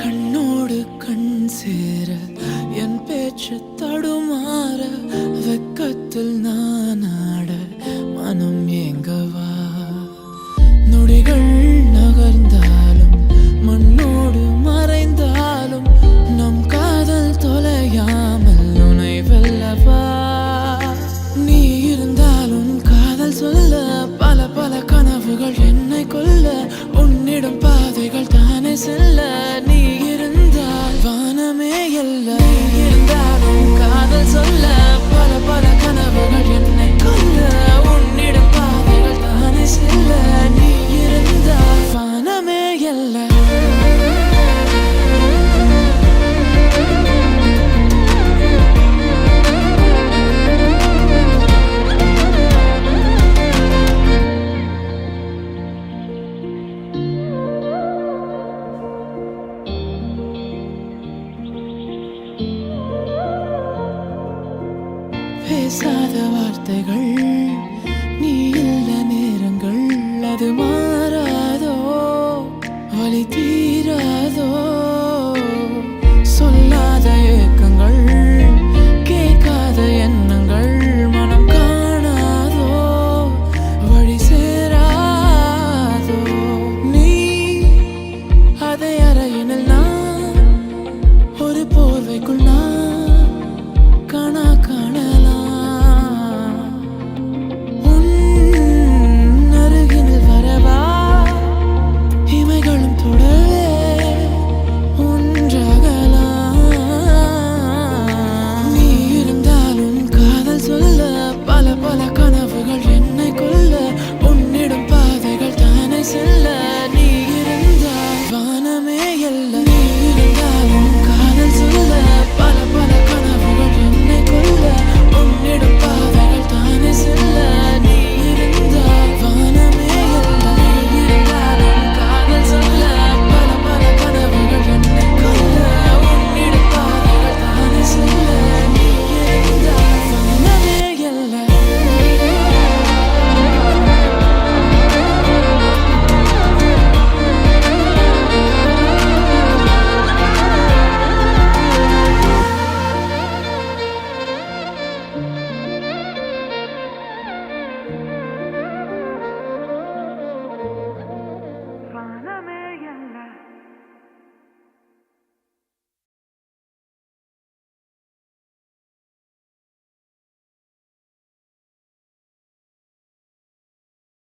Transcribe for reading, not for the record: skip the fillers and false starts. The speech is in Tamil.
கண்ணோடு கண் சேர என் பேச்சு தடுமாற வெக்கத்தில் நான் ஆட மனம் ஏங்கவா நொடிகள் நகர்ந்தாலும் மண்ணோடு மறைந்தாலும் நம் காதல் தொலையாமல் உனை வெல்லவா நீ இருந்தாலும் காதல் சொல்ல பல பல கனவுகள் என்னை கொல்ல உன்னிடம் பாதைகள் தானே செல்ல நீ இருந்தால் வானமே இல்லை இருந்தாலும் காதல் சொல்ல பல பல கனவுகள் என்னை கொல்ல உன்னிடம் பாதைகள் தானே செல்ல நீ இருந்தால் வானமே இல்லை பேசாத வார்த்தைகள் நீ இல்ல நேரங்கள் அது